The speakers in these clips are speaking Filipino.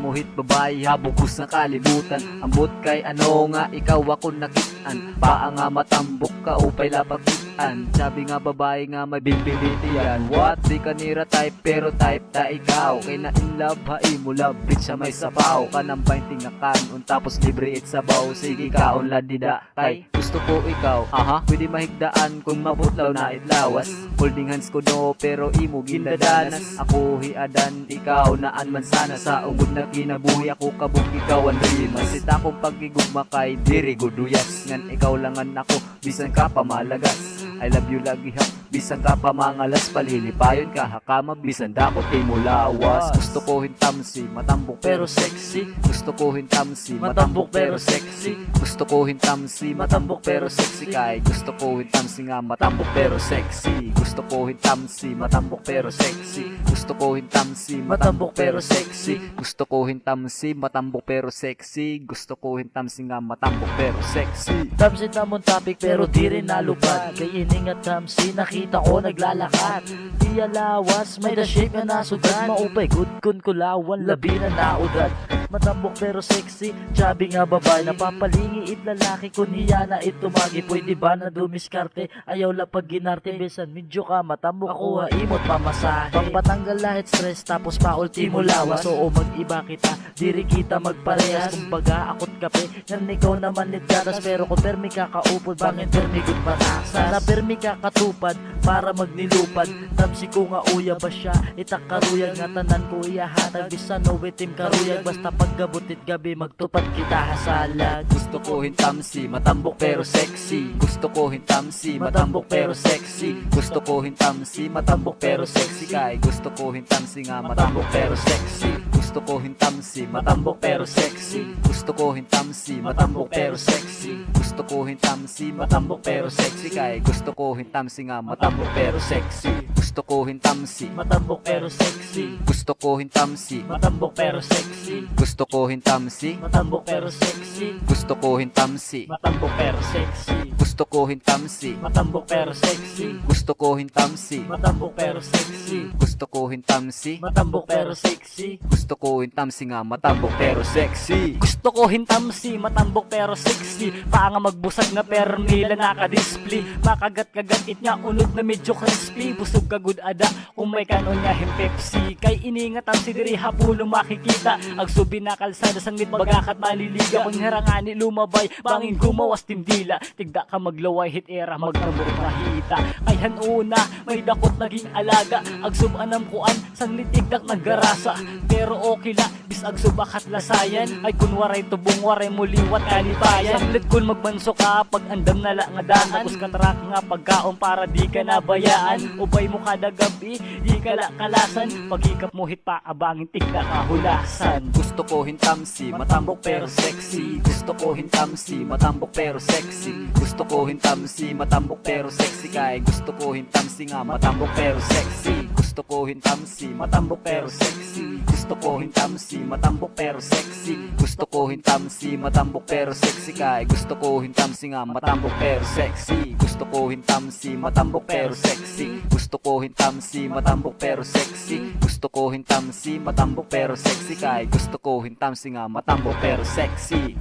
muhit babae habugos na kalibutan. Ambot kay ano nga ikaw ako nakitaan, paa nga matambok ka upay lapagitan. Sabi nga babae nga may bilbiliti yan. What? Di ka nira type pero type ta ikaw. Kay na in love hai mo love bitch sa may sabaw. Kanang painting nga kanon tapos libre it sabaw. Sige kaon ladida kay gusto ko ikaw. Pwede mahigdaan kung mabutlaw na itlawas. Holding hands ko no pero imo ginadanas. Ako hiadan ikaw naan man sana. Sa ugod na kinabuhi ako kabuk ikaw ang rimas. Sita kong pagigugma kay diri goduyas. Ngan ikaw langan ako bisan ka pa malagas. I love you lagi ha, bisan ka pa mangalas. Palilipayon ka hakama, bisan dakot kay mulawas. Gusto ko hintamsi, matambok pero sexy. Gusto ko hintamsi, matambok pero sexy. Gusto ko hintamsi, matambok pero sexy. Kay gusto ko hintamsi nga matambok pero sexy. Gusto ko hintamsi, matambok pero sexy. Gusto ko hintamsi, matambok pero sexy. Gusto ko hintamsi, matambok pero sexy. Gusto ko hintamsi nga matambok pero sexy. Tamsi namon topic pero di rin nalupad. Kay iningat tamsi, nakita ko naglalakad. Di alawas, may the shape nga nasugad. Maupay good kun kulawan, labi na naudad. Matambok pero sexy, chubby nga babae. Napapalingi it lalaki kun hiya na itumagi. Pwede ba na dumiskarte, ayaw la pag ginarte. Besan medyo ka matambok, ako imot mamasahe. Pampatanggal lahat stress tapos pa ultimo lawas. Oo mag-iba kita, diri kita magparehas. Kumbaga akot kape, yan ikaw naman nit gatas. Pero kung permi ka kaupod, bangin permi good patasan. Na permi ka katupad, para magnilupad. Tamsi ko nga uya ba siya, itakkaruyag nga tanan ko iyahatag. Bisan no wetim karuyag, basta paggabutit gabi magtupad kita hasalag. Gusto ko hintamsi, matambok pero sexy. Gusto ko hintamsi, matambok pero sexy. Gusto ko hintamsi, matambok pero sexy. Kay gusto ko hintamsi nga matambok pero sexy. Gusto ko hintamsi, matambok pero sexy. Gusto ko hintamsi, matambok pero sexy. Gusto ko hintamsi, matambok pero sexy. Kay gusto ko hintamsi nga matambok pero sexy. Gusto ko hintamsi, matambok pero sexy. gusto ko hintamsi, Matambok pero sexy. gusto ko hintamsi, Matambok pero sexy. gusto ko hintamsi, Matambok pero sexy. gusto ko hintamsi, Matambok pero sexy. gusto ko hintamsi, Matambok pero sexy. gusto ko hintamsi, Matambok pero sexy. gusto ko hintamsi nga matambok pero sexy. Gusto ko hintamsi, matambok pero sexy. Paa nga magbusag nga pero nila naka-display. Makagat-kagat it nga unod na medyo crispy. Busog ka good ada kung may kanon nga him Pepsi. Kay iningat ang sidiri hapulo makikita. Ag subi na kalsada sanglit bagakat maliliga. Kung harangani lumabay, bangin gumawas tindila. Tigda ka maglaway hit era magnamur mahita. Kay hanuna may dakot naging alaga. Ag subanam kuan sanglit igdak naggarasa. Pero okay la bis ag subakat lasayan. Ay kunwaray tubong waray muliwat kalibayan. Sanglit kun magbanso ka pag andam na la nga daan. Tapos katrak nga pagkaon para di ka nabayaan. Ubay mo kada gabi di ka la kalasan. Pagikap mo hit pa abangin tigda kahulasan. Gusto ko hintamsi, matambok pero sexy. Gusto ko hintamsi, matambok pero sexy. Gusto ko hintamsi, matambok pero sexy. Kay gusto ko hintamsi nga matambok pero sexy. Gusto ko hintamsi, matambok pero sexy. Gusto ko hintamsi, matambok pero sexy. Gusto ko hintamsi, matambok pero sexy. Kay gusto ko hintamsi nga matambok pero sexy. Gusto ko hintamsi, matambok pero sexy. Gusto ko hintamsi, matambok pero sexy. Gusto ko hintamsi, matambok pero sexy. Kay gusto ko hintamsi nga matambok pero sexy.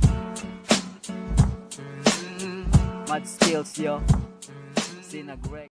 Mad skills yo. Sinag